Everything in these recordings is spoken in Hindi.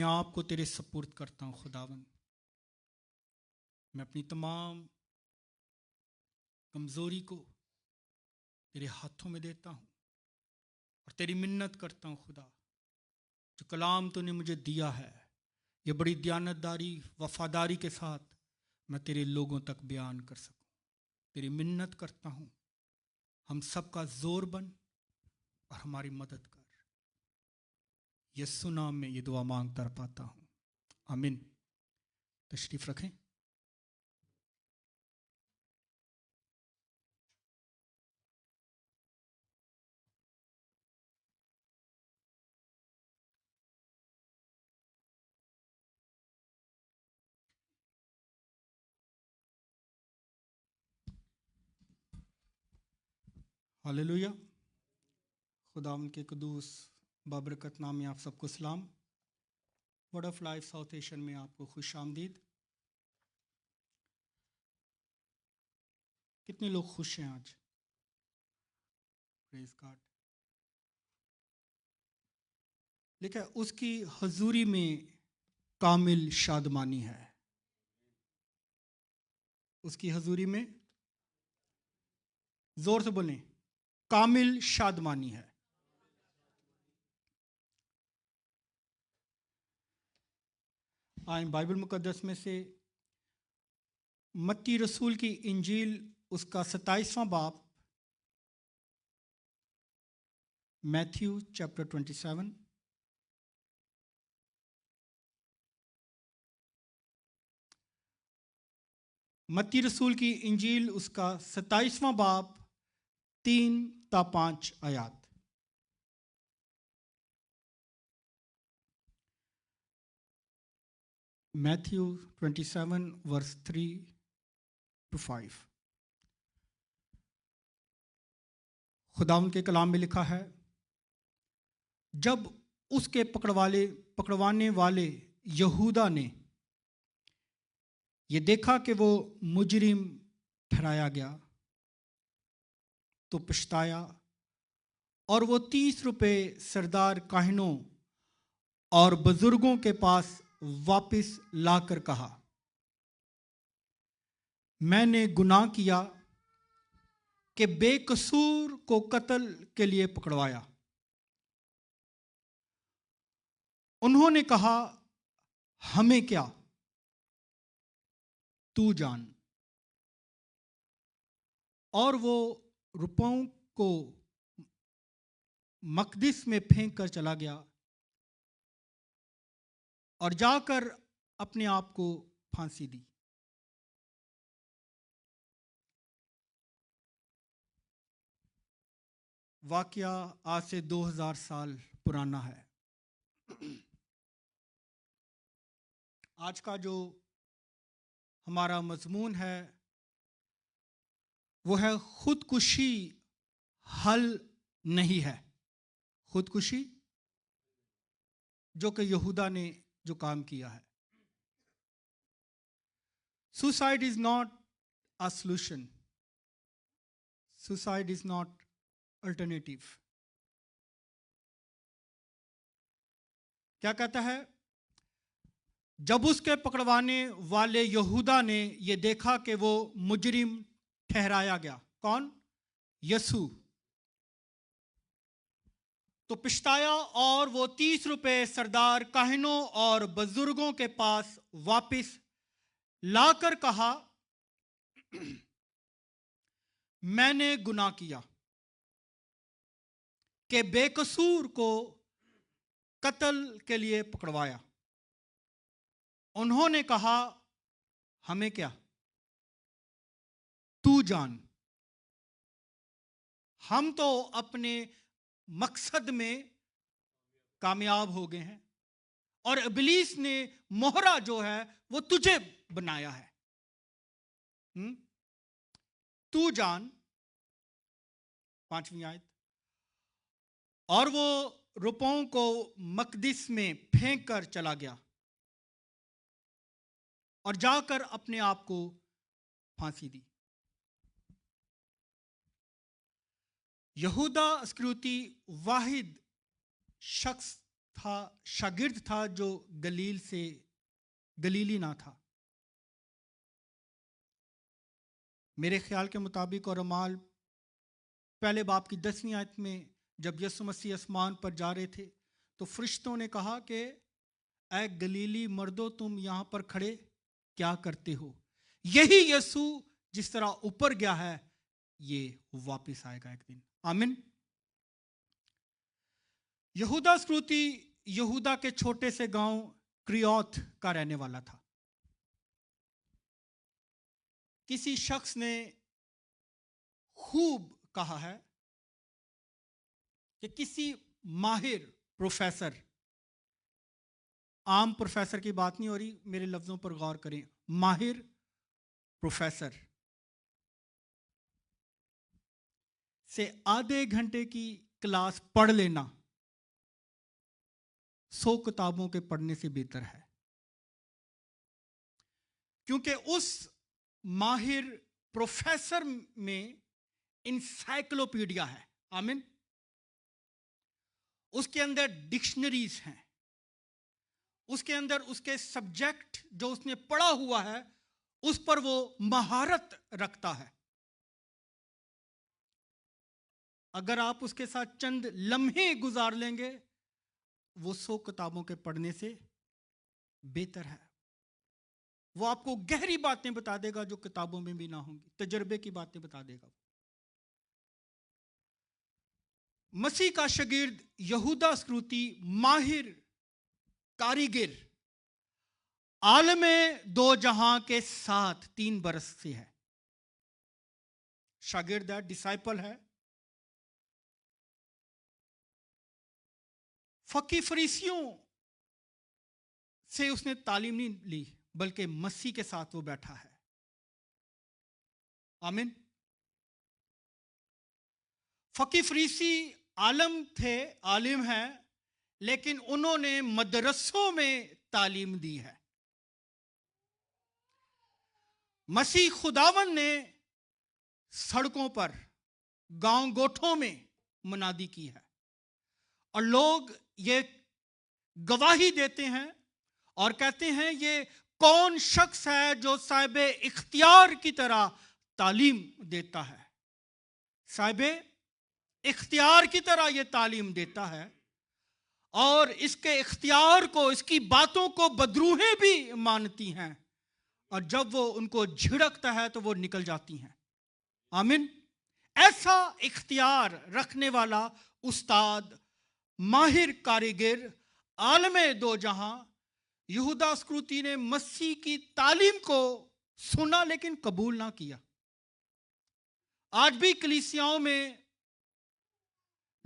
मैं आपको तेरे सपुर्द करता हूँ खुदावन। मैं अपनी तमाम कमज़ोरी को तेरे हाथों में देता हूँ और तेरी मिन्नत करता हूँ खुदा, जो कलाम तूने मुझे दिया है ये बड़ी दयानतदारी वफादारी के साथ मैं तेरे लोगों तक बयान कर सकूँ। तेरी मिन्नत करता हूँ, हम सबका जोर बन और हमारी मदद कर। यीशु नाम में ये दुआ मांगता पाता हूँ, आमीन। तशरीफ रखें। हालेलुया। खुदा उनके कुदूस बाबरकत नाम में आप सबको सलाम। Word of life south Asian में आपको खुश आमदीद। कितने लोग खुश हैं आज? Praise God. लेकिन उसकी हजूरी में कामिल शादमानी है। उसकी हजूरी में, जोर से बोलें, कामिल शादमानी है। आए बाइबल मुकद्दस में से मत्ती रसूल की इंजील उसका 27वां बाब, मैथ्यू चैप्टर 27, मत्ती रसूल की इंजील उसका 27वां बाब 3 से 5 आयात। Matthew 27 verse 3 to 5। खुदावंद के कलाम में लिखा है, जब उसके पकड़वाने वाले यहूदा ने ये देखा कि वो मुजरिम ठहराया गया तो पछताया और वो 30 रुपए सरदार काहिनों और बुजुर्गों के पास वापस लाकर कहा, मैंने गुनाह किया कि बेकसूर को कत्ल के लिए पकड़वाया। उन्होंने कहा, हमें क्या, तू जान। और वो रुपयों को मकदिस में फेंक कर चला गया और जाकर अपने आप को फांसी दी। वाकया आज से 2000 साल पुराना है। आज का जो हमारा मजमून है वो है खुदकुशी हल नहीं है। खुदकुशी जो कि यहूदा ने जो काम किया है। Suicide is not a solution, suicide is not alternative. क्या कहता है? जब उसके पकड़वाने वाले यहूदा ने यह देखा कि वो मुजरिम ठहराया गया, कौन? यसू, तो पछताया और वो 30 रुपए सरदार काहिनों और बुजुर्गों के पास वापस लाकर कहा, मैंने गुनाह किया कि बेकसूर को कत्ल के लिए पकड़वाया। उन्होंने कहा, हमें क्या, तू जान। हम तो अपने मकसद में कामयाब हो गए हैं और इब्लीस ने मोहरा जो है वो तुझे बनाया है। तू जान, 5वीं आयत। और वो रुपयों को मकदिस में फेंक कर चला गया और जाकर अपने आप को फांसी दी। यहूदा इस्करियोती वाहिद शख्स था, शागिर्द था जो गलीली ना था। मेरे ख्याल के मुताबिक और अमाल पहले बाब की 10वीं आयत में जब यीशु मसीह आसमान पर जा रहे थे तो फरिश्तों ने कहा कि ऐ गलीली मर्दों, तुम यहां पर खड़े क्या करते हो? यही यीशु जिस तरह ऊपर गया है ये वापस आएगा एक दिन। आमीन। यहूदा स्क्रूती यहूदा के छोटे से गांव क्रियोत का रहने वाला था। किसी शख्स ने खूब कहा है कि किसी माहिर प्रोफेसर, आम प्रोफेसर की बात नहीं हो रही, मेरे लफ्जों पर गौर करें, माहिर प्रोफेसर से आधे घंटे की क्लास पढ़ लेना 100 किताबों के पढ़ने से बेहतर है। क्योंकि उस माहिर प्रोफेसर में इंसाइक्लोपीडिया है। आमीन। उसके अंदर डिक्शनरीज हैं, उसके अंदर उसके सब्जेक्ट जो उसने पढ़ा हुआ है उस पर वो महारत रखता है। अगर आप उसके साथ चंद लम्हे गुजार लेंगे वो 100 किताबों के पढ़ने से बेहतर है। वो आपको गहरी बातें बता देगा जो किताबों में भी ना होंगी, तजर्बे की बातें बता देगा। मसीह का शागिर्द यहूदा स्क्रूती माहिर कारीगर आलमे दो जहां के साथ 3 बरस से है। शागिर्द है, डिसाइपल है। फकी फरीसियों से उसने तालीम नहीं ली बल्कि मसीह के साथ वो बैठा है। आमीन। फकी फरीसी आलम थे, आलिम हैं, लेकिन उन्होंने मदरसों में तालीम दी है। मसीह खुदावन ने सड़कों पर, गांव गोठों में मुनादी की है और लोग ये गवाही देते हैं और कहते हैं ये कौन शख्स है जो साहिब इख्तियार की तरह तालीम देता है। साहिब इख्तियार की तरह ये तालीम देता है और इसके इख्तियार को, इसकी बातों को बदरूहें भी मानती हैं और जब वो उनको झिड़कता है तो वो निकल जाती हैं। आमीन। ऐसा इख्तियार रखने वाला उस्ताद, माहिर कारीगर, आलमे दो जहां यहूदा स्क्रूती ने मसीह की तालीम को सुना लेकिन कबूल ना किया। आज भी कलीसियाओं में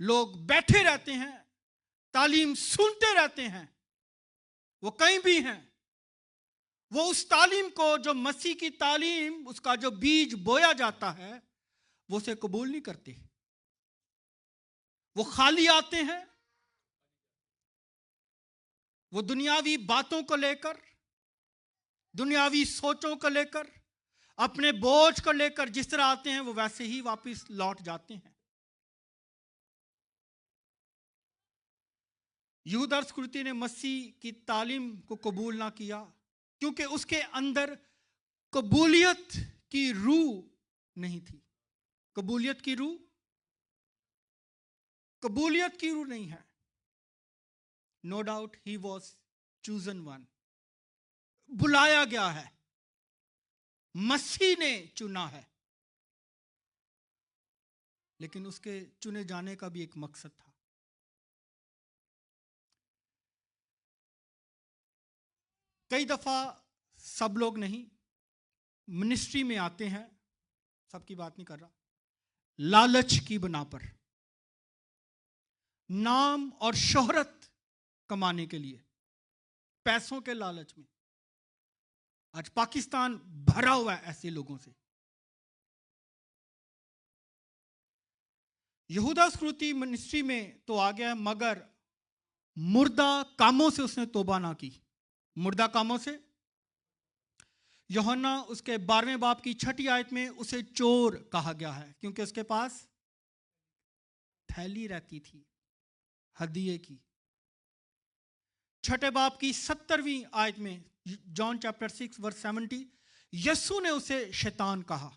लोग बैठे रहते हैं, तालीम सुनते रहते हैं, वो कहीं भी हैं, वो उस तालीम को, जो मसीह की तालीम, उसका जो बीज बोया जाता है, वो उसे कबूल नहीं करते। वो खाली आते हैं, वो दुनियावी बातों को लेकर, दुनियावी सोचों को लेकर, अपने बोझ को लेकर जिस तरह आते हैं वो वैसे ही वापस लौट जाते हैं। यहूदा स्क्रूती ने मसीह की तालीम को कबूल ना किया क्योंकि उसके अंदर कबूलियत की रूह नहीं थी। कबूलियत की रूह नहीं है। No doubt he was chosen one, बुलाया गया है, मसीह ने चुना है, लेकिन उसके चुने जाने का भी एक मकसद था। कई दफा सब लोग नहीं मिनिस्ट्री में आते हैं, सबकी बात नहीं कर रहा, लालच की बना पर, नाम और शोहरत कमाने के लिए, पैसों के लालच में। आज पाकिस्तान भरा हुआ है ऐसे लोगों से। यहूदा स्क्रूती मिनिस्ट्री में तो आ गया मगर मुर्दा कामों से उसने तौबा ना की। मुर्दा कामों से, यूहन्ना उसके 12वें बाब की 6ठी आयत में उसे चोर कहा गया है क्योंकि उसके पास थैली रहती थी हदिये की। छठे बाब की 70वीं आयत में, जॉन चैप्टर 6 वर्स 70, यीशु ने उसे शैतान कहा।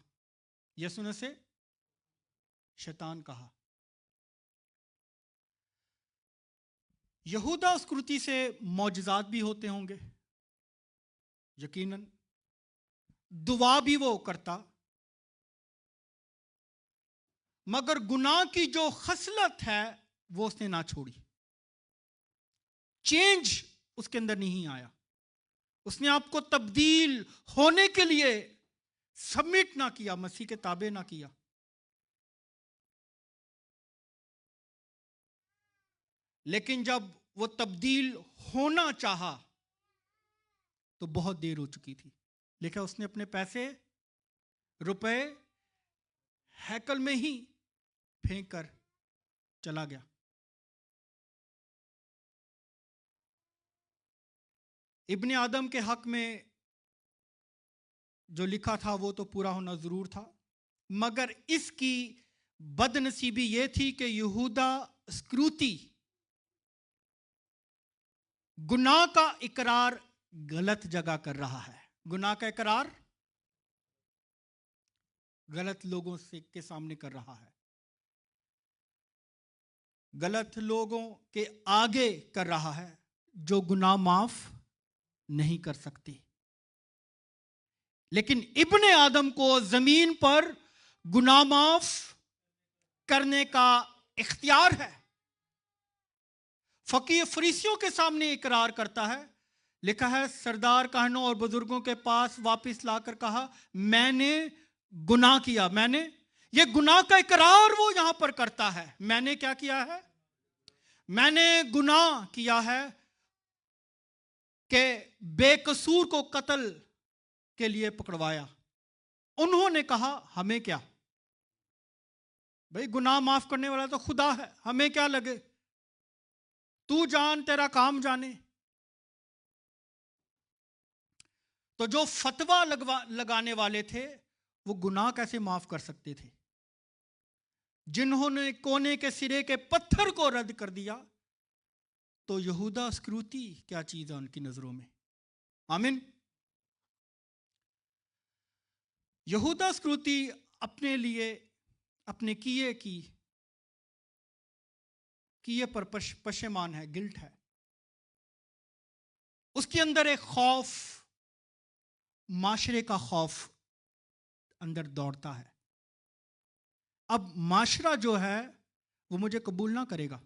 यीशु ने उसे शैतान कहा। यहूदा स्कृति से मौजज़ात भी होते होंगे, यकीनन दुआ भी वो करता, मगर गुनाह की जो खसलत है वो उसने ना छोड़ी। चेंज उसके अंदर नहीं आया। उसने आपको तब्दील होने के लिए सबमिट ना किया, मसीह के ताबे ना किया। लेकिन जब वो तब्दील होना चाहा तो बहुत देर हो चुकी थी। लेकिन उसने अपने पैसे, रुपए हैकल में ही फेंक कर चला गया। इब्ने आदम के हक में जो लिखा था वो तो पूरा होना जरूर था, मगर इसकी बदनसीबी ये थी कि यहूदा स्क्रूती गुनाह का इकरार गलत जगह कर रहा है। गुनाह का इकरार गलत लोगों से के सामने कर रहा है, गलत लोगों के आगे कर रहा है, जो गुनाह माफ नहीं कर सकते। लेकिन इब्ने आदम को जमीन पर गुनाह माफ करने का इख्तियार है। फकीह फरीसियों के सामने इकरार करता है। लिखा है, सरदार कहनों और बुजुर्गों के पास वापस लाकर कहा, मैंने गुनाह किया। मैंने, ये गुनाह का इकरार वो यहां पर करता है। मैंने क्या किया है? मैंने गुनाह किया है कि बेकसूर को कत्ल के लिए पकड़वाया। उन्होंने कहा, हमें क्या भाई, गुनाह माफ करने वाला तो खुदा है, हमें क्या लगे, तू जान तेरा काम जाने। तो जो फतवा लगाने वाले थे वो गुनाह कैसे माफ कर सकते थे? जिन्होंने कोने के सिरे के पत्थर को रद्द कर दिया, तो यहूदा स्क्रूती क्या चीज है उनकी नजरों में? आमीन। यहूदा स्क्रूती अपने लिए, अपने किए पर पशेमान है, गिल्ट है। उसके अंदर एक खौफ, माशरे का खौफ अंदर दौड़ता है। अब माशरा जो है वो मुझे कबूल ना करेगा।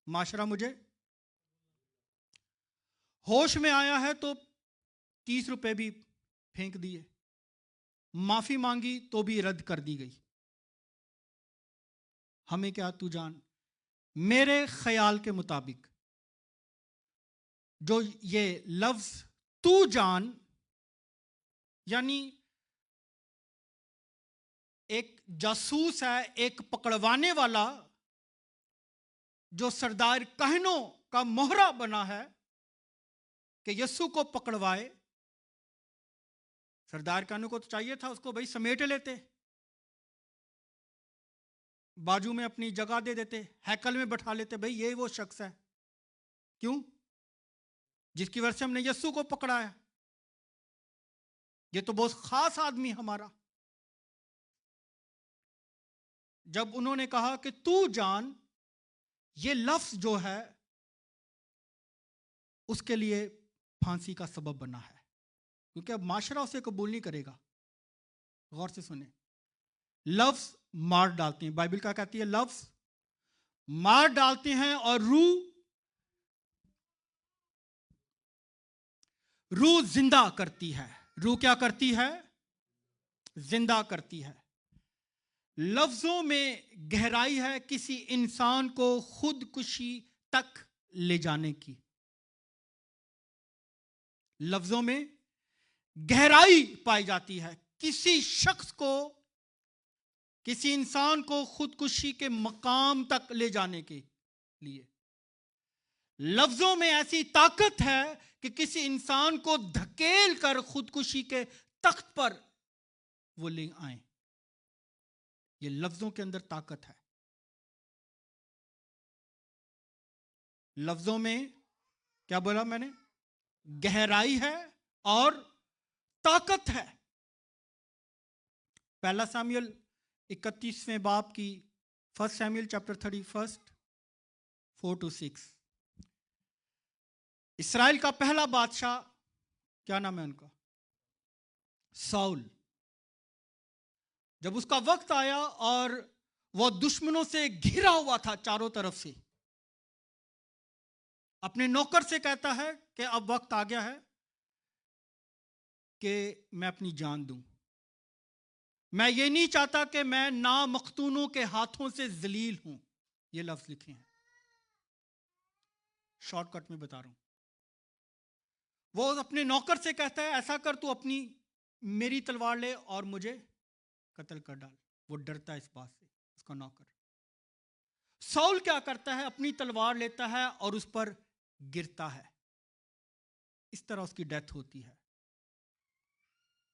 माशरा मुझे, होश में आया है तो 30 रुपए भी फेंक दिए, माफी मांगी तो भी रद्द कर दी गई। हमें क्या, तू जान। मेरे ख्याल के मुताबिक जो ये लफ्ज तू जान, यानी एक जासूस है, एक पकड़वाने वाला जो सरदार कहनों का मोहरा बना है कि यीशु को पकड़वाए। सरदार कहनों को तो चाहिए था उसको भाई समेट लेते, बाजू में अपनी जगह दे देते, हैकल में बैठा लेते, भाई ये वो शख्स है, क्यों, जिसकी वजह से हमने यीशु को पकड़ाया, ये तो बहुत खास आदमी हमारा। जब उन्होंने कहा कि तू जान, ये लफ्ज जो है उसके लिए फांसी का सबब बना है, क्योंकि अब माशरा उसे कबूल नहीं करेगा। गौर से सुने, लफ्ज मार डालते हैं, बाइबल क्या कहती है, लफ्ज मार डालते हैं और रूह जिंदा करती है। रूह क्या करती है? जिंदा करती है। लफ्जों में गहराई है किसी इंसान को खुदकुशी तक ले जाने की। लफ्जों में गहराई पाई जाती है किसी शख्स को, किसी इंसान को खुदकुशी के मकाम तक ले जाने के लिए। लफ्जों में ऐसी ताकत है कि किसी इंसान को धकेल कर खुदकुशी के तख्त पर वो ले आए। ये लफ्जों के अंदर ताकत है। लफ्जों में क्या बोला मैंने? गहराई है और ताकत है। पहला सामुएल 31वें बाब की, 1 सैमुअल चैप्टर 31 4-6। इस्राएल का पहला बादशाह, क्या नाम है उनका? साउल। जब उसका वक्त आया और वह दुश्मनों से घिरा हुआ था चारों तरफ से, अपने नौकर से कहता है कि अब वक्त आ गया है कि मैं अपनी जान दूं। मैं ये नहीं चाहता कि मैं ना मख्तूनों के हाथों से जलील हूं। ये लफ्ज लिखे हैं, शॉर्टकट में बता रहा हूं। वो अपने नौकर से कहता है, ऐसा कर, तू अपनी मेरी तलवार ले और मुझे कत्ल कर डाल। वो डरता है इस बात से, उसका नौकर। साउल क्या करता है? अपनी तलवार लेता है और उस पर गिरता है। इस तरह उसकी डेथ होती है।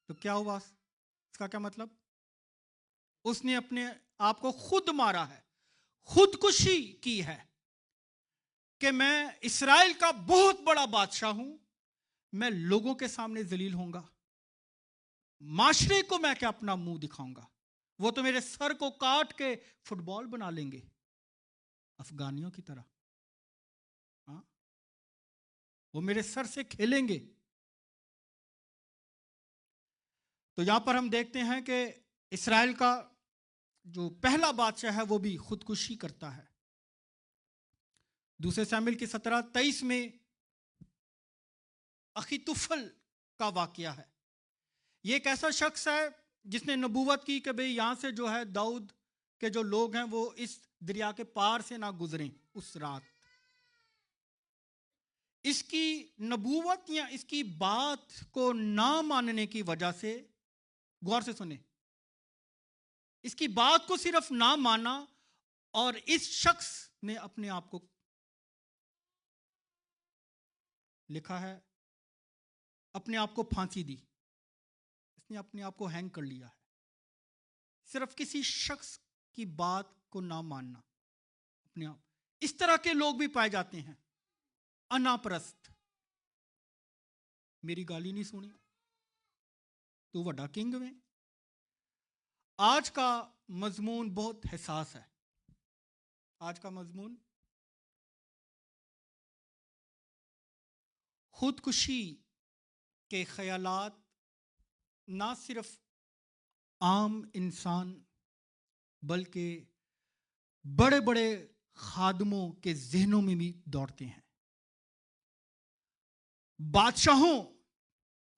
तो क्या हुआ? इसका क्या मतलब? उसने अपने आप को खुद मारा है, खुदकुशी की है कि मैं इस्राएल का बहुत बड़ा बादशाह हूं, मैं लोगों के सामने जलील होऊंगा, माशरे को मैं क्या अपना मुंह दिखाऊंगा? वो तो मेरे सर को काट के फुटबॉल बना लेंगे, अफगानियों की तरह। हाँ, वो मेरे सर से खेलेंगे। तो यहां पर हम देखते हैं कि इस्राएल का जो पहला बादशाह है वो भी खुदकुशी करता है। दूसरे सामुएल की 17:23 में अखीतुफल का वाकया है। ये एक ऐसा शख्स है जिसने नबूवत की कि भाई यहां से जो है दाऊद के जो लोग हैं वो इस दरिया के पार से ना गुजरें उस रात। इसकी नबूवत या इसकी बात को ना मानने की वजह से, गौर से सुने, इसकी बात को सिर्फ ना माना और इस शख्स ने अपने आप को, लिखा है, अपने आप को फांसी दी। इसने अपने आप को हैंग कर लिया है, सिर्फ किसी शख्स की बात को ना मानना। अपने आप, इस तरह के लोग भी पाए जाते हैं, अनापरस्त। मेरी गाली नहीं सुनी, तू वड्डा किंग में। आज का मजमून बहुत हिसास है। आज का मजमून खुदकुशी के ख्यालात ना सिर्फ आम इंसान बल्कि बड़े बड़े खादमों के जहनों में भी दौड़ते हैं। बादशाहों,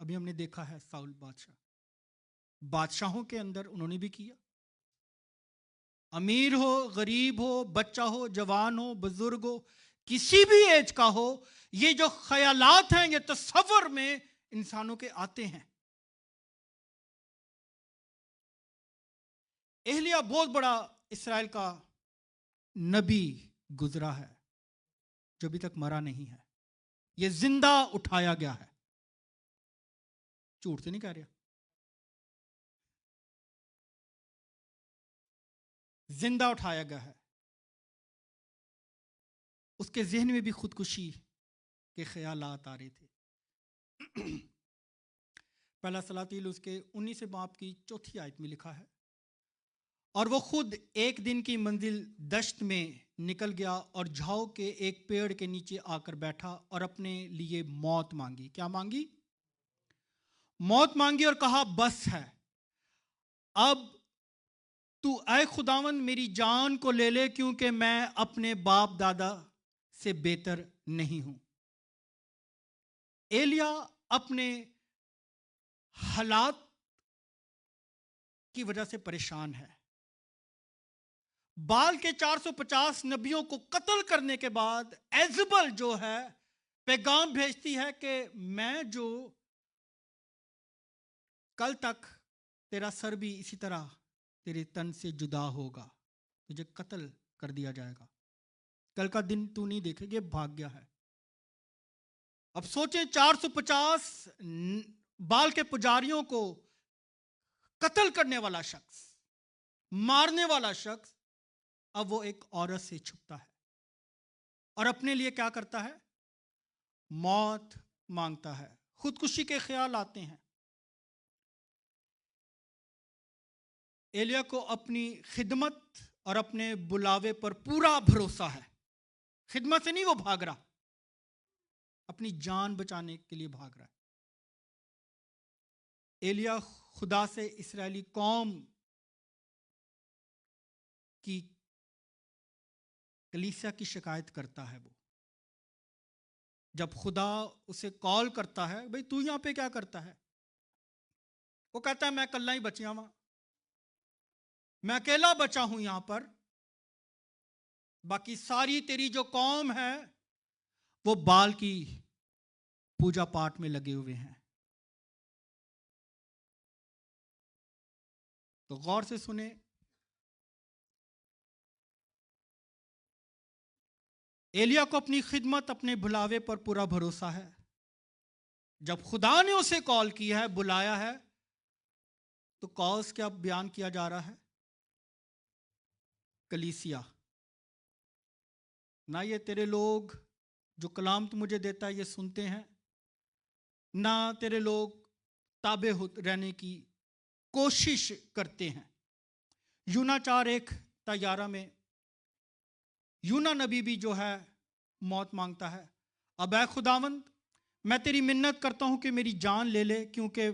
अभी हमने देखा है साउल बादशाह, बादशाहों के अंदर उन्होंने भी किया। अमीर हो, गरीब हो, बच्चा हो, जवान हो, बुजुर्ग हो, किसी भी एज का हो, ये जो ख्यालात हैं ये तसव्वुर में इंसानों के आते हैं। एलिया बहुत बड़ा इस्राएल का नबी गुजरा है जो अभी तक मरा नहीं है। ये जिंदा उठाया गया है, झूठ से नहीं कह रहा, जिंदा उठाया गया है। उसके जहन में भी खुदकुशी के ख्यालात आ रहे थे। पहला सलातील उसके 19 बाब की 4 आयत में लिखा है, और वो खुद एक दिन की मंजिल दश्त में निकल गया और झाऊ के एक पेड़ के नीचे आकर बैठा और अपने लिए मौत मांगी। क्या मांगी? मौत मांगी और कहा, बस है, अब तू ऐ खुदावन मेरी जान को ले ले, क्योंकि मैं अपने बाप दादा से बेहतर नहीं हूं। एलिया अपने हालात की वजह से परेशान है। बाल के 450 नबियों को कत्ल करने के बाद एजबल जो है पैगाम भेजती है कि मैं जो कल तक तेरा सर भी इसी तरह तेरे तन से जुदा होगा, तुझे कत्ल कर दिया जाएगा, कल का दिन तू नहीं देखेगा। भाग गया है। अब सोचें, 450 बाल के पुजारियों को कत्ल करने वाला शख्स, मारने वाला शख्स, अब वो एक औरत से छुपता है और अपने लिए क्या करता है? मौत मांगता है, खुदकुशी के ख्याल आते हैं। एलिया को अपनी खिदमत और अपने बुलावे पर पूरा भरोसा है। खिदमत से नहीं वो भाग रहा, अपनी जान बचाने के लिए भाग रहा है। एलिया खुदा से इस्राएली कौम की कलीसिया की शिकायत करता है। वो जब खुदा उसे कॉल करता है, भाई तू यहां पे क्या करता है, वो कहता है मैं कल्ला ही बचिया वहां, मैं अकेला बचा हूं यहां पर, बाकी सारी तेरी जो कौम है वो बाल की पूजा पाठ में लगे हुए हैं। तो गौर से सुने, एलिया को अपनी खिदमत, अपने बुलावे पर पूरा भरोसा है। जब खुदा ने उसे कॉल किया है, बुलाया है, तो कॉज क्या बयान किया जा रहा है? कलीसिया। ना ये तेरे लोग जो कलाम तू मुझे देता है ये सुनते हैं, ना तेरे लोग ताबे रहने की कोशिश करते हैं। यूना 4:1-11 में यूना नबी भी जो है मौत मांगता है। अब ऐ खुदावंद, मैं तेरी मिन्नत करता हूं कि मेरी जान ले ले, क्योंकि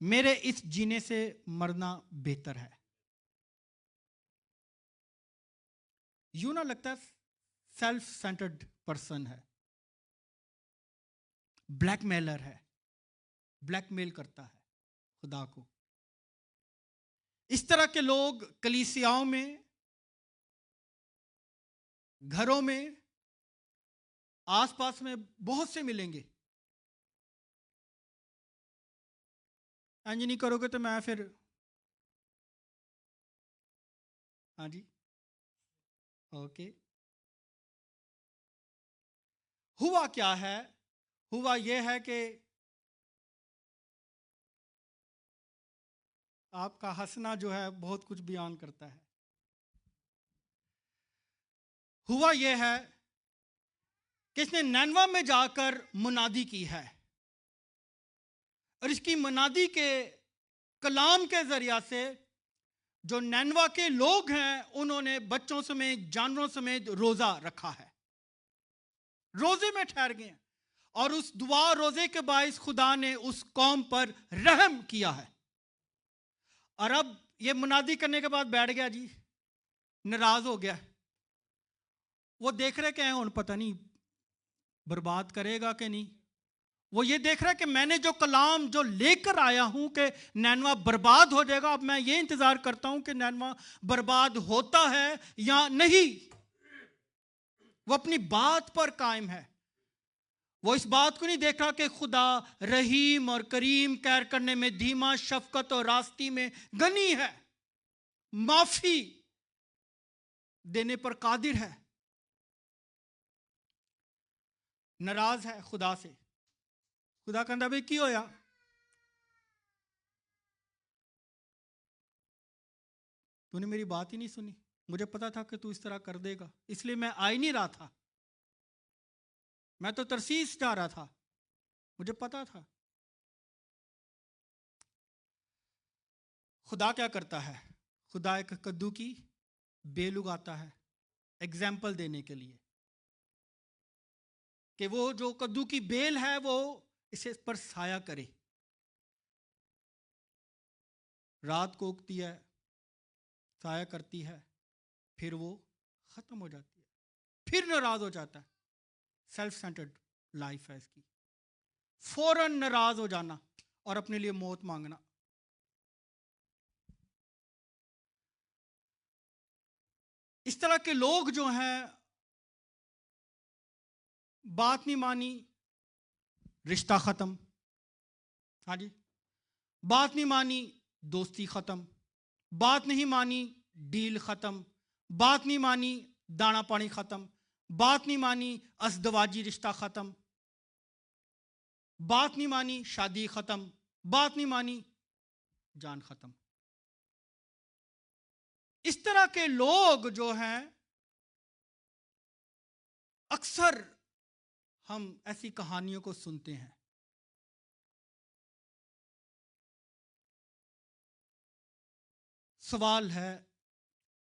मेरे इस जीने से मरना बेहतर है। यूना लगता है सेल्फ सेंटर्ड पर्सन है, ब्लैकमेलर है, ब्लैकमेल करता है खुदा को। इस तरह के लोग कलीसियाओं में, घरों में, आसपास में बहुत से मिलेंगे। इंज नहीं करोगे तो मैं फिर, हाँ जी, ओके। हुआ क्या है? हुआ यह है कि आपका हंसना जो है बहुत कुछ बयान करता है। हुआ यह है कि इसने नैनवा में जाकर मुनादी की है, और इसकी मुनादी के कलाम के जरिया से जो नैनवा के लोग हैं उन्होंने बच्चों समेत, जानवरों समेत रोजा रखा है, रोजे में ठहर गए हैं, और उस दुआ रोजे के बायस खुदा ने उस कौम पर रहम किया है। और अब ये मुनादी करने के बाद बैठ गया जी, नाराज हो गया। वो देख रहे कि हैं, पता नहीं बर्बाद करेगा कि नहीं। वो ये देख रहा है कि मैंने जो कलाम जो लेकर आया हूं कि नैनवा बर्बाद हो जाएगा, अब मैं ये इंतजार करता हूं कि नैनवा बर्बाद होता है या नहीं। वो अपनी बात पर कायम है। वो इस बात को नहीं देख रहा कि खुदा रहीम और करीम, कैर करने में धीमा, शफकत और रास्ती में गनी है, माफी देने पर कादिर है। नाराज है खुदा से। खुदा कहता भाई की होया, तूने मेरी बात ही नहीं सुनी। मुझे पता था कि तू इस तरह कर देगा, इसलिए मैं आ ही नहीं रहा था। मैं तो तरसीस जा रहा था, मुझे पता था। खुदा क्या करता है? खुदा एक कद्दू की बेल उगाता है एग्जाम्पल देने के लिए, कि वो जो कद्दू की बेल है वो इसे पर साया करे। रात को उगती है, साया करती है, फिर वो खत्म हो जाती है, फिर नाराज हो जाता है। सेल्फ सेंटर्ड लाइफ है इसकी। फौरन नाराज हो जाना और अपने लिए मौत मांगना। इस तरह के लोग जो हैं, बात नहीं मानी, रिश्ता खत्म। हाँ जी, बात नहीं मानी, दोस्ती खत्म। बात नहीं मानी, डील खत्म। बात नहीं मानी, दाना पानी खत्म। बात नहीं मानी, अजदवाजी रिश्ता खत्म। बात नहीं मानी, शादी खत्म। बात नहीं मानी, जान खत्म। इस तरह के लोग जो हैं अक्सर हम ऐसी कहानियों को सुनते हैं। सवाल है,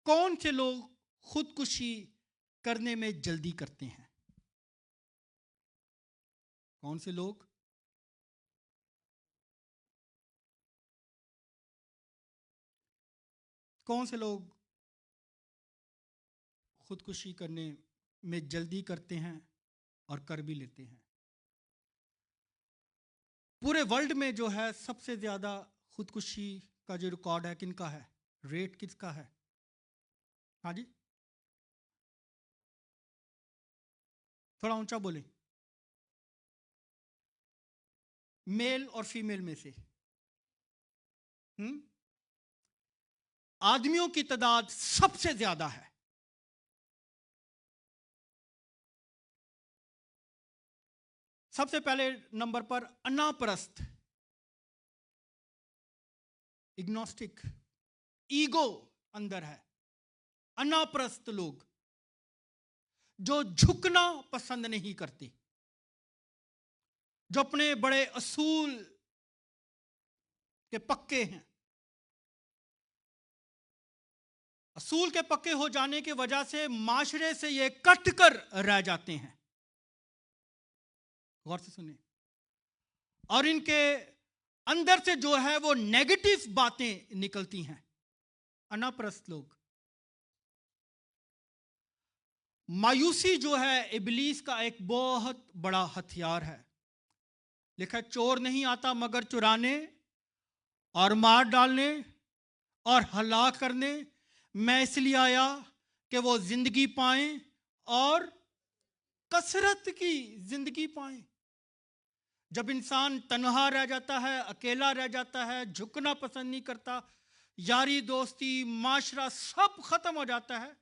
कौन से लोग खुदकुशी करने में जल्दी करते हैं? कौन से लोग कौन से लोग खुदकुशी करने में जल्दी करते हैं और कर भी लेते हैं? पूरे वर्ल्ड में जो है सबसे ज्यादा खुदकुशी का जो रिकॉर्ड है किनका है? रेट किसका है? हाँ जी, थोड़ा ऊंचा बोले। मेल और फीमेल में से आदमियों की तादाद सबसे ज्यादा है। सबसे पहले नंबर पर अनापरस्त, इग्नोस्टिक, ईगो अंदर है, अनापरस्त लोग जो झुकना पसंद नहीं करते, जो अपने बड़े असूल के पक्के हैं। असूल के पक्के हो जाने की वजह से माशरे से ये कट कर रह जाते हैं। गौर से सुनिए। और इनके अंदर से जो है वो नेगेटिव बातें निकलती हैं। अनापरस्त लोग, मायूसी जो है इब्लीस का एक बहुत बड़ा हथियार है। लिखा है, चोर नहीं आता मगर चुराने और मार डालने और हलाक करने, मैं इसलिए आया कि वो जिंदगी पाएं और कसरत की जिंदगी पाएं। जब इंसान तन्हा रह जाता है, अकेला रह जाता है, झुकना पसंद नहीं करता, यारी दोस्ती माशरा सब खत्म हो जाता है,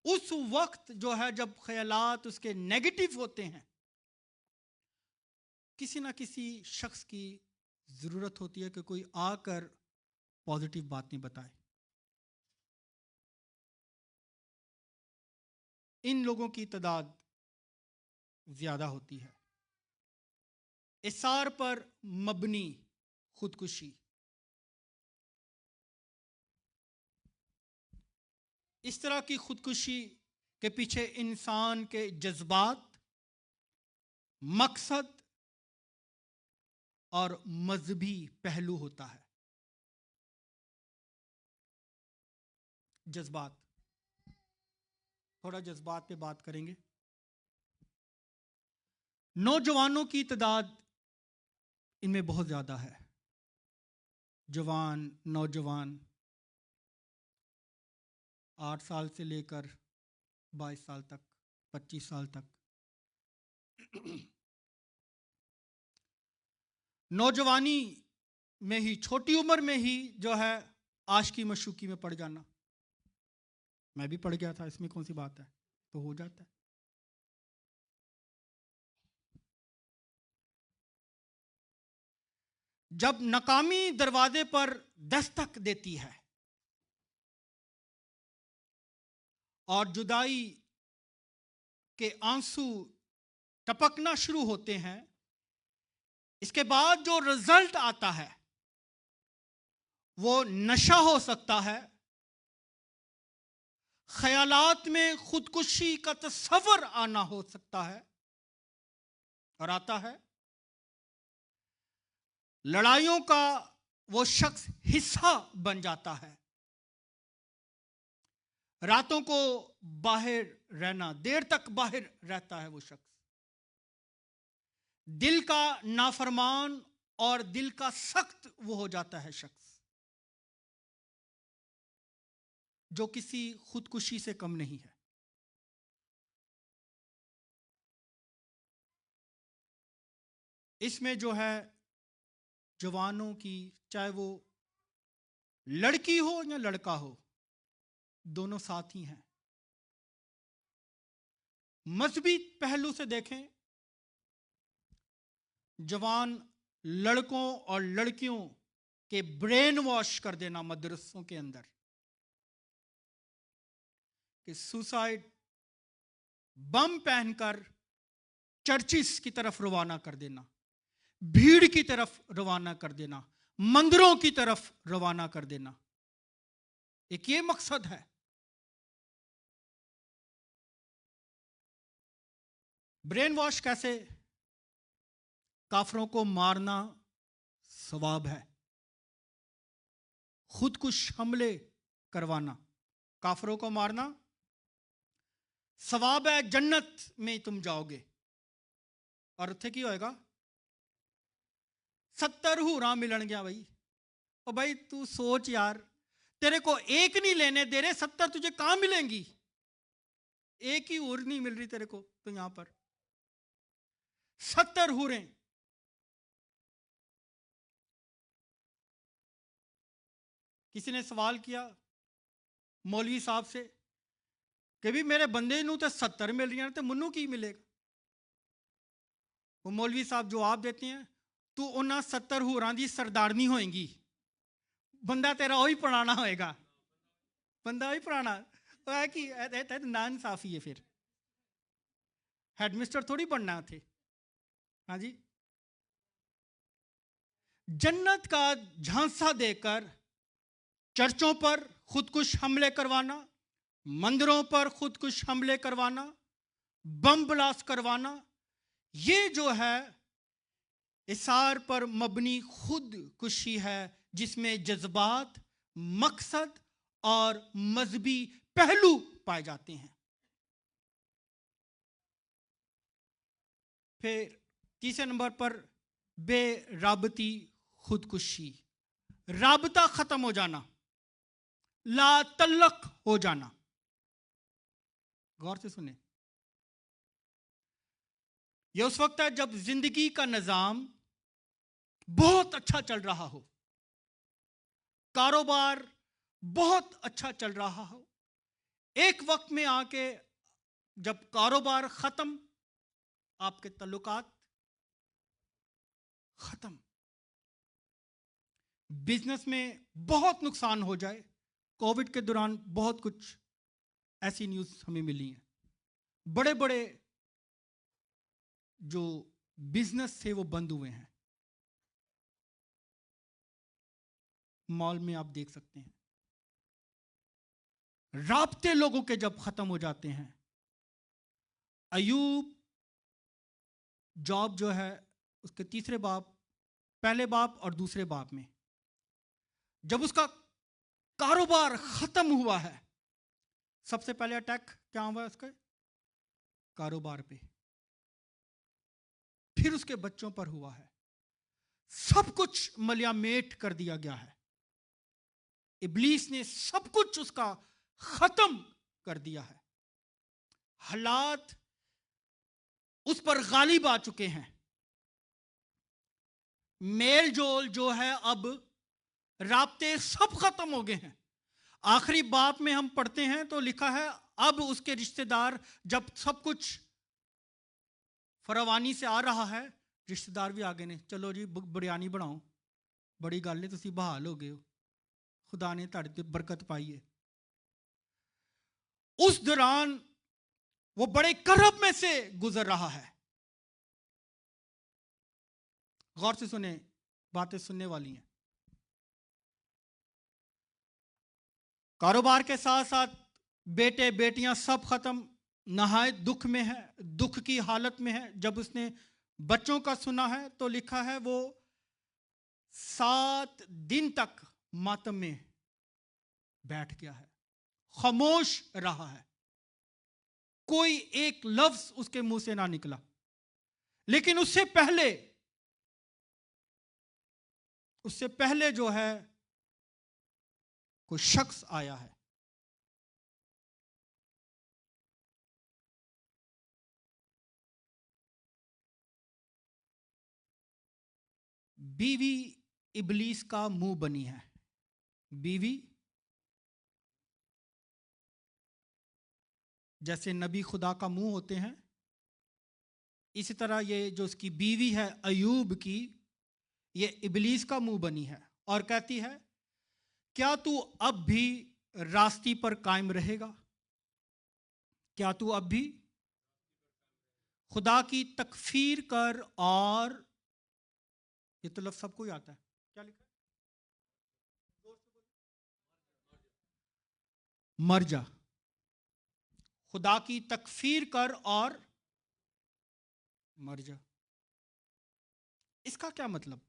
उस वक्त जो है जब ख्यालात उसके नेगेटिव होते हैं, किसी ना किसी शख्स की जरूरत होती है कि कोई आकर पॉजिटिव बातें बताए। इन लोगों की तादाद ज्यादा होती है। इसार पर मबनी खुदकुशी, इस तरह की खुदकुशी के पीछे इंसान के जज्बात, मकसद और मजहबी पहलू होता है। जज्बात, थोड़ा जज्बात पे बात करेंगे। नौजवानों की तादाद इनमें बहुत ज्यादा है। जवान, नौजवान 8 साल से लेकर 22 साल तक, 25 साल तक। नौजवानी में ही, छोटी उम्र में ही जो है आशिकी मशूकी में पड़ जाना। मैं भी पड़ गया था, इसमें कौन सी बात है, तो हो जाता है। जब नाकामी दरवाजे पर दस्तक देती है और जुदाई के आंसू टपकना शुरू होते हैं, इसके बाद जो रिजल्ट आता है वो नशा हो सकता है, ख्यालात में खुदकुशी का तस्वर आना हो सकता है और आता है, लड़ाइयों का वो शख्स हिस्सा बन जाता है, रातों को बाहर रहना, देर तक बाहर रहता है वो शख्स, दिल का नाफरमान और दिल का सख्त वो हो जाता है शख्स, जो किसी खुदकुशी से कम नहीं है। इसमें जो है जवानों की, चाहे वो लड़की हो या लड़का हो, दोनों साथ ही हैं। मजहबी पहलू से देखें, जवान लड़कों और लड़कियों के ब्रेन वॉश कर देना मदरसों के अंदर कि सुसाइड बम पहनकर चर्चिस की तरफ रवाना कर देना, भीड़ की तरफ रवाना कर देना, मंदिरों की तरफ रवाना कर देना। एक ये मकसद है। ब्रेन वॉश कैसे? काफरों को मारना सवाब है, खुदकुश हमले करवाना, काफरों को मारना सवाब है, जन्नत में तुम जाओगे। और उत्थे की होएगा? 70 हूरां मिलन गया भाई। और भाई तू सोच यार, तेरे को एक नहीं लेने दे रहे, 70 तुझे कहां मिलेंगी? एक ही हूर नहीं मिल रही तेरे को, तो यहां पर 70 हूरें। किसी ने सवाल किया मौलवी साहब से कि भी मेरे बंदे नू तो 70 मिल रही हैं, तो मन्नू की मिलेगा? वो मौलवी साहब जवाब देते हैं, तू उन्हें 70 हूरां दी सरदारनी होएगी, बंदा तेरा वही पुराना होएगा, बंदा वही पुराना। तो है कि ना इंसाफी है। फिर हेडमिस्टर थोड़ी बनना थे। हाँ जी, जन्नत का झांसा देकर चर्चों पर खुदकुश हमले करवाना, मंदिरों पर खुदकुश हमले करवाना, बम ब्लास्ट करवाना, ये जो है इसार पर मबनी खुदकुशी है, जिसमें जज्बात, मकसद और मजहबी पहलू पाए जाते हैं। फिर तीसरे नंबर पर बेराबती खुदकुशी, राबता खत्म हो जाना, ला तल्लक हो जाना। गौर से सुने, यह उस वक्त है जब जिंदगी का निजाम बहुत अच्छा चल रहा हो, कारोबार बहुत अच्छा चल रहा हो, एक वक्त में आके जब कारोबार खत्म, आपके तल्लुकात खत्म, बिजनेस में बहुत नुकसान हो जाए। कोविड के दौरान बहुत कुछ ऐसी न्यूज़ हमें मिली हैं। बड़े बड़े जो बिजनेस थे वो बंद हुए हैं। मॉल में आप देख सकते हैं, राब्ते लोगों के जब खत्म हो जाते हैं। अयूब जॉब जो है उसके तीसरे बाप, पहले बाप और दूसरे बाप में जब उसका कारोबार खत्म हुआ है, सबसे पहले अटैक क्या हुआ है उसके कारोबार पे, फिर उसके बच्चों पर हुआ है। सब कुछ मलियामेट कर दिया गया है। इब्लीस ने सब कुछ उसका खत्म कर दिया है। हालात उस पर गालिब आ चुके हैं। मेल जोल जो है, अब राब्ते सब खत्म हो गए हैं। आखिरी बाप में हम पढ़ते हैं तो लिखा है, अब उसके रिश्तेदार, जब सब कुछ फरावानी से आ रहा है, रिश्तेदार भी आ गए ने, चलो जी बिरयानी बनाओ, बड़ी गल है, तुसी बहाल हो गए हो, खुदा ने तुहाडे ते बरकत पाई है। उस दौरान वो बड़े करब में से गुजर रहा है। गौर से सुने, बातें सुनने वाली हैं। कारोबार के साथ साथ बेटे बेटियां सब खत्म, नहायत दुख में है, दुख की हालत में है। जब उसने बच्चों का सुना है तो लिखा है वो 7 दिन तक मातम में बैठ गया है, खामोश रहा है, कोई एक लफ्ज उसके मुंह से ना निकला। लेकिन उससे पहले जो है कोई शख्स आया है। बीवी इबलीस का मुंह बनी है। बीवी जैसे नबी खुदा का मुंह होते हैं, इसी तरह ये जो उसकी बीवी है अयूब की, ये इबलीस का मुंह बनी है और कहती है, क्या तू अब भी रास्ते पर कायम रहेगा? क्या तू अब भी खुदा की तकफीर कर और, ये तो लफ्ज सबको ही आता है, क्या लिखा है? मर जा। खुदा की तकफीर कर और मर जा। इसका क्या मतलब?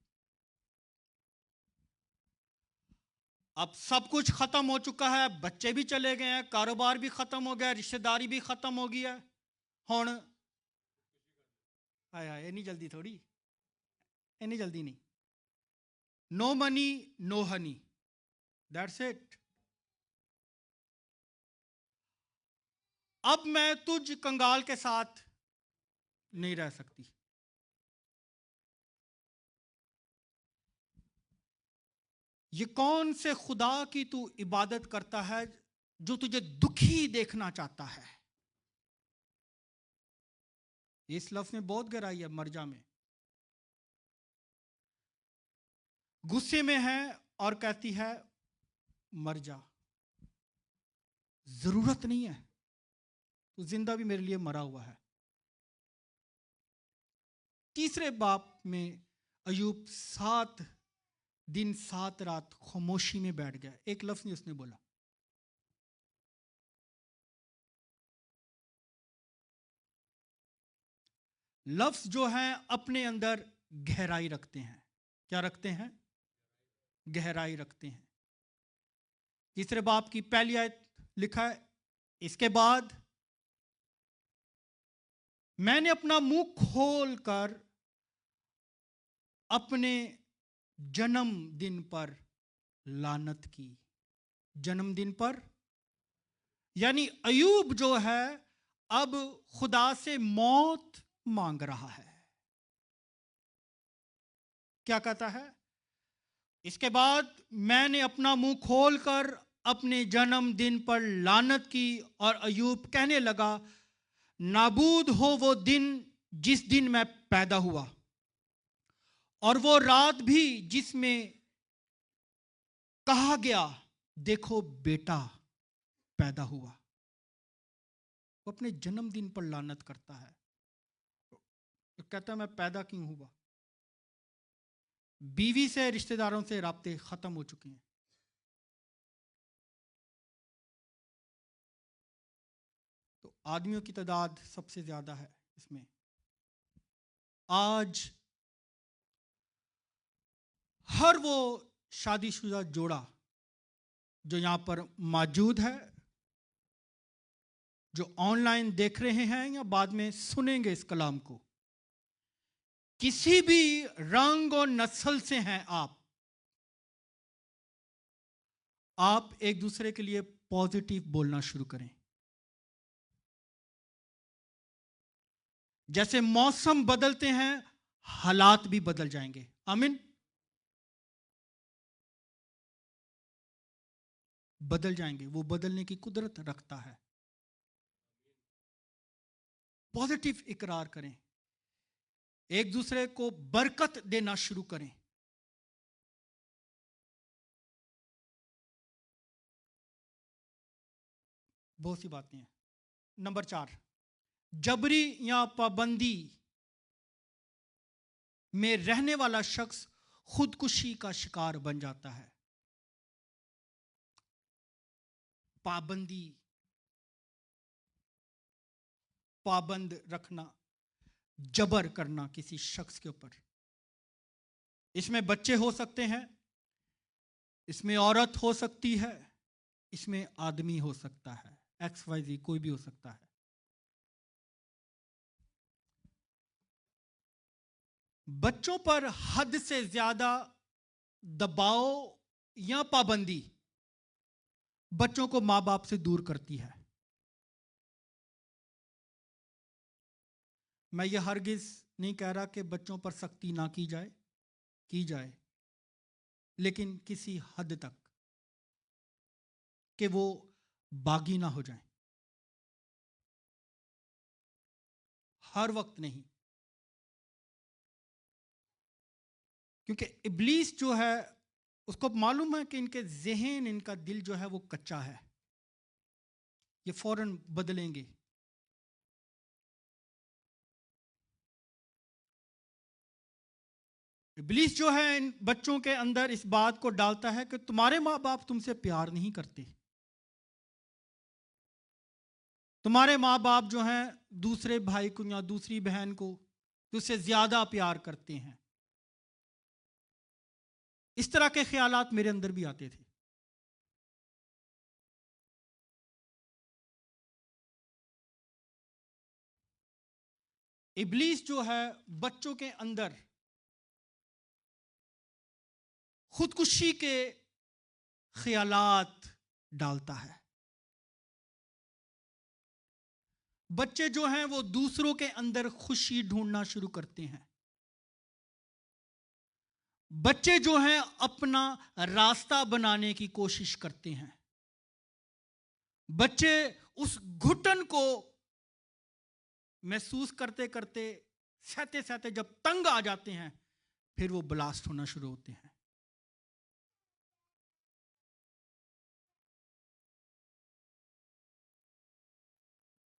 अब सब कुछ खत्म हो चुका है, बच्चे भी चले गए हैं, कारोबार भी खत्म हो गया, रिश्तेदारी भी खत्म हो गई है। हुण आया इन्नी जल्दी थोड़ी, इन्नी जल्दी नहीं। No money no honey, that's it. अब मैं तुझ कंगाल के साथ नहीं रह सकती। ये कौन से खुदा की तू इबादत करता है जो तुझे दुखी देखना चाहता है? इस लफ्ज में बहुत गहराई है। मरजा में गुस्से में है और कहती है मर जा। जरूरत नहीं है, तू जिंदा भी मेरे लिए मरा हुआ है। तीसरे बाप में अयूब 7 दिन 7 रात खामोशी में बैठ गया, एक लफ्ज नहीं उसने बोला। लफ्ज जो है अपने अंदर गहराई रखते हैं। क्या रखते हैं? गहराई रखते हैं। तीसरे बाप की पहली आयत लिखा है, इसके बाद मैंने अपना मुंह खोलकर अपने जन्मदिन पर लानत की। जन्मदिन पर यानी अयूब जो है अब खुदा से मौत मांग रहा है। क्या कहता है? इसके बाद मैंने अपना मुंह खोलकर अपने जन्मदिन पर लानत की और अयूब कहने लगा, नाबूद हो वो दिन जिस दिन मैं पैदा हुआ, और वो रात भी जिसमें कहा गया देखो बेटा पैदा हुआ। वो अपने जन्मदिन पर लानत करता है, तो कहता है मैं पैदा क्यों हुआ। बीवी से, रिश्तेदारों से राब्ते खत्म हो चुके हैं। तो आदमियों की तादाद सबसे ज्यादा है इसमें। आज हर वो शादीशुदा जोड़ा जो यहां पर मौजूद है, जो ऑनलाइन देख रहे हैं या बाद में सुनेंगे इस कलाम को, किसी भी रंग और नस्ल से हैं आप एक दूसरे के लिए पॉजिटिव बोलना शुरू करें। जैसे मौसम बदलते हैं, हालात भी बदल जाएंगे। आमीन। बदल जाएंगे, वो बदलने की कुदरत रखता है। पॉजिटिव इकरार करें, एक दूसरे को बरकत देना शुरू करें। बहुत सी बातें हैं। नंबर 4, जबरी या पाबंदी में रहने वाला शख्स खुदकुशी का शिकार बन जाता है। पाबंदी, पाबंद रखना, जबर करना किसी शख्स के ऊपर। इसमें बच्चे हो सकते हैं, इसमें औरत हो सकती है, इसमें आदमी हो सकता है, XYZ कोई भी हो सकता है। बच्चों पर हद से ज्यादा दबाव या पाबंदी बच्चों को मां बाप से दूर करती है। मैं ये हरगिज नहीं कह रहा कि बच्चों पर सख्ती ना की जाए, की जाए, लेकिन किसी हद तक, कि वो बागी ना हो जाए। हर वक्त नहीं, क्योंकि इब्लीस जो है उसको मालूम है कि इनके ज़हन, इनका दिल जो है वो कच्चा है, ये फौरन बदलेंगे। इब्लीस जो है इन बच्चों के अंदर इस बात को डालता है कि तुम्हारे माँ बाप तुमसे प्यार नहीं करते, तुम्हारे माँ बाप जो हैं दूसरे भाई को या दूसरी बहन को तुझसे ज्यादा प्यार करते हैं। इस तरह के ख्यालात मेरे अंदर भी आते थे। इब्लीस जो है बच्चों के अंदर खुदकुशी के ख्यालात डालता है। बच्चे जो हैं वो दूसरों के अंदर खुशी ढूंढना शुरू करते हैं। बच्चे जो हैं अपना रास्ता बनाने की कोशिश करते हैं। बच्चे उस घुटन को महसूस करते करते सहते सहते जब तंग आ जाते हैं, फिर वो ब्लास्ट होना शुरू होते हैं।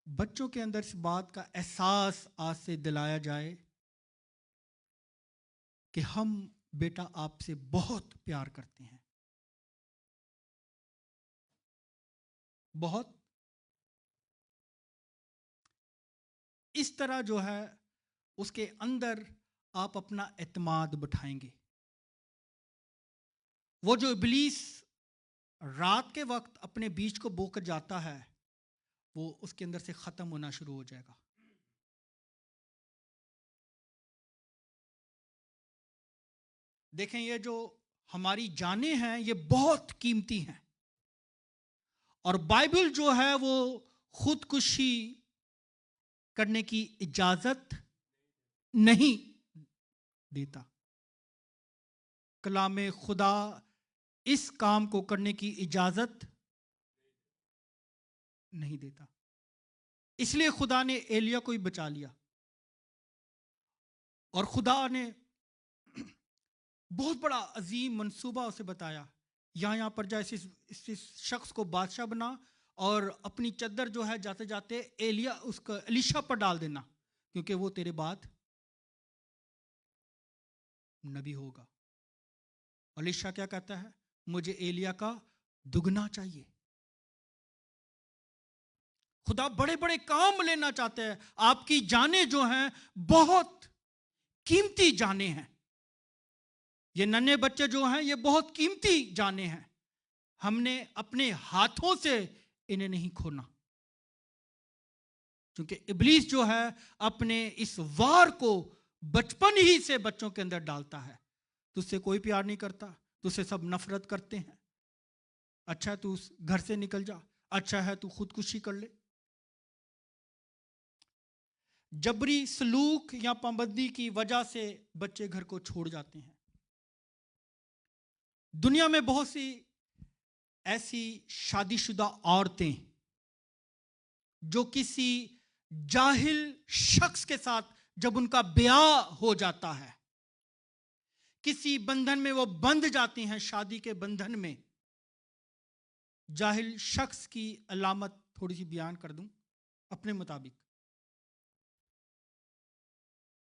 बच्चों के अंदर इस बात का एहसास आज से दिलाया जाए कि हम बेटा आपसे बहुत प्यार करते हैं, बहुत। इस तरह जो है उसके अंदर आप अपना एतमाद बिठाएंगे। वो जो इब्लीस रात के वक्त अपने बीज को बोकर जाता है, वो उसके अंदर से खत्म होना शुरू हो जाएगा। देखें, ये जो हमारी जानें हैं ये बहुत कीमती हैं, और बाइबल जो है वो खुदकुशी करने की इजाजत नहीं देता। कलामे खुदा इस काम को करने की इजाजत नहीं देता। इसलिए खुदा ने एलिया को ही बचा लिया, और खुदा ने बहुत बड़ा अजीम मंसूबा उसे बताया, यहाँ पर जा, इस शख्स को बादशाह बना, और अपनी चद्दर जो है जाते जाते एलिया उसका एलीशा पर डाल देना, क्योंकि वो तेरे बाद नबी होगा। एलीशा क्या कहता है? मुझे एलिया का दुगना चाहिए। खुदा बड़े बड़े काम लेना चाहते हैं। आपकी जानें जो हैं बहुत कीमती जानें हैं। ये नन्हे बच्चे जो हैं ये बहुत कीमती जानें हैं। हमने अपने हाथों से इन्हें नहीं खोना, क्योंकि इब्लीस जो है अपने इस वार को बचपन ही से बच्चों के अंदर डालता है। तुझसे कोई प्यार नहीं करता, तुझसे सब नफरत करते हैं, अच्छा है तू उस घर से निकल जा, अच्छा है तू खुदकुशी कर ले। जबरी सलूक या पाबंदी की वजह से बच्चे घर को छोड़ जाते हैं। दुनिया में बहुत सी ऐसी शादीशुदा औरतें जो किसी जाहिल शख्स के साथ जब उनका ब्याह हो जाता है, किसी बंधन में वो बंध जाती हैं, शादी के बंधन में। जाहिल शख्स की अलामत थोड़ी सी बयान कर दूं अपने मुताबिक।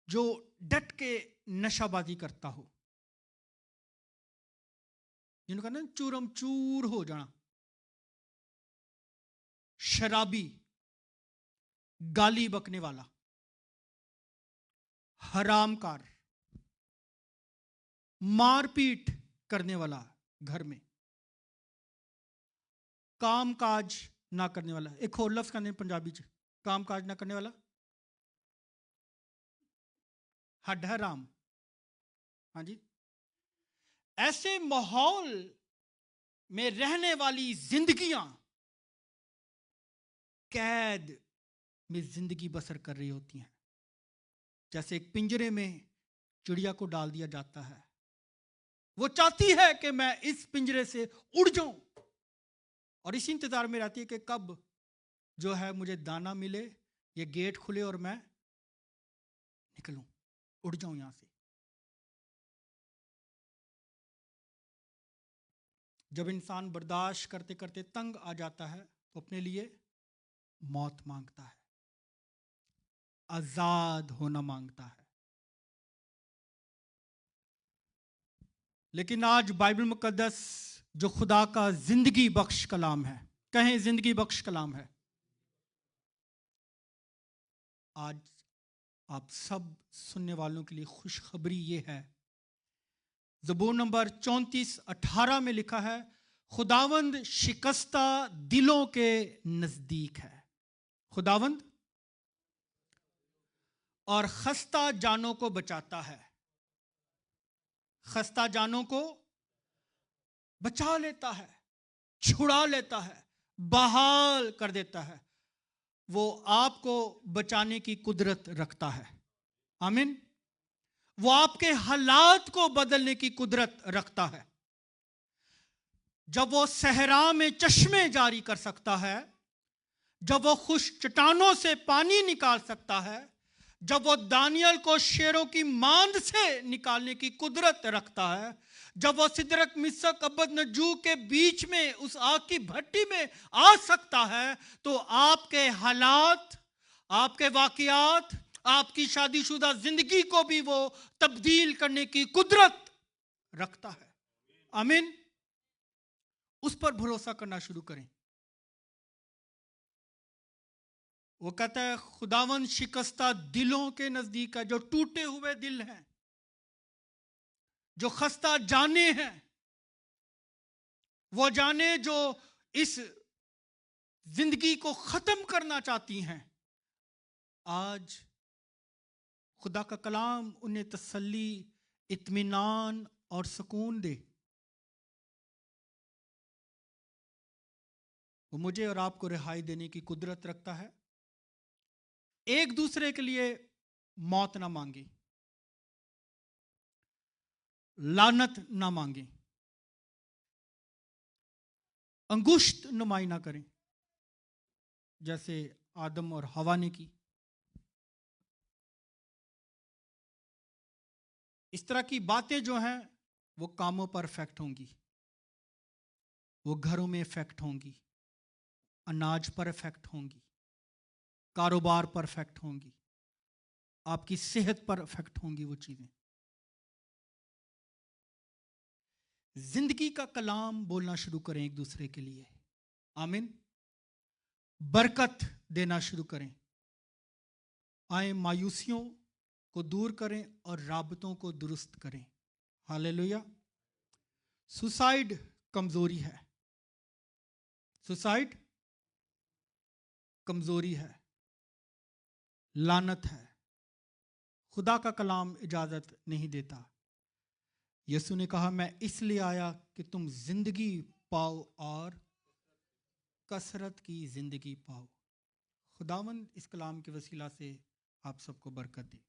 जो डट के नशाबाजी करता हो, जिन्होंने कहा ना चूरम चूर हो जाना, शराबी, गाली बकने वाला, हरामकार, मारपीट करने वाला घर में, कामकाज ना करने वाला। एक और लफ्ज कहने पंजाबी च कामकाज ना करने वाला हड हराम। हाँ जी। ऐसे माहौल में रहने वाली जिंदगियां कैद में जिंदगी बसर कर रही होती हैं। जैसे एक पिंजरे में चिड़िया को डाल दिया जाता है, वो चाहती है कि मैं इस पिंजरे से उड़ जाऊं, और इसी इंतजार में रहती है कि कब जो है मुझे दाना मिले, ये गेट खुले और मैं निकलूं, उड़ जाऊं यहां से। जब इंसान बर्दाश्त करते करते तंग आ जाता है तो अपने लिए मौत मांगता है, आजाद होना मांगता है। लेकिन आज बाइबल मुकद्दस जो खुदा का जिंदगी बख्श कलाम है, कहें जिंदगी बख्श कलाम है, आज आप सब सुनने वालों के लिए खुशखबरी ये है, ज़बूर नंबर 34:18 में लिखा है, खुदावंद शिकस्ता दिलों के नजदीक है। खुदावंद और खस्ता जानों को बचाता है, खस्ता जानों को बचा लेता है, छुड़ा लेता है, बहाल कर देता है। वो आपको बचाने की कुदरत रखता है। आमीन। वो आपके हालात को बदलने की कुदरत रखता है। जब वो सहरा में चश्मे जारी कर सकता है, जब वो खुश चट्टानों से पानी निकाल सकता है, जब वो दानियल को शेरों की मांद से निकालने की कुदरत रखता है, जब वो सिदरक मिसक अबदनजू के बीच में उस आग की भट्टी में आ सकता है, तो आपके हालात, आपके वाकयात, आपकी शादीशुदा जिंदगी को भी वो तब्दील करने की कुदरत रखता है। आमीन। उस पर भरोसा करना शुरू करें। वो कहता है खुदावन शिकस्ता दिलों के नजदीक है, जो टूटे हुए दिल हैं, जो खस्ता जाने हैं, वो जाने जो इस जिंदगी को खत्म करना चाहती हैं। आज खुदा का कलाम उन्हें तसल्ली, इत्मीनान और सुकून दे। वो मुझे और आपको रिहाई देने की कुदरत रखता है। एक दूसरे के लिए मौत ना मांगे, लानत ना मांगे, अंगुष्ठ नुमाई ना करें जैसे आदम और हवा ने की। इस तरह की बातें जो हैं वो कामों पर इफेक्ट होंगी, वो घरों में इफेक्ट होंगी, अनाज पर इफेक्ट होंगी, कारोबार पर इफेक्ट होंगी, आपकी सेहत पर इफेक्ट होंगी वो चीजें। जिंदगी का कलाम बोलना शुरू करें एक दूसरे के लिए। आमीन। बरकत देना शुरू करें। आए मायूसियों को दूर करें और राबतों को दुरुस्त करें। हालेलुया। सुसाइड कमजोरी है, सुसाइड कमजोरी है, लानत है। खुदा का कलाम इजाजत नहीं देता। यीशु ने कहा, मैं इसलिए आया कि तुम जिंदगी पाओ और कसरत की जिंदगी पाओ। खुदावंद इस कलाम के वसीला से आप सबको बरकत दे।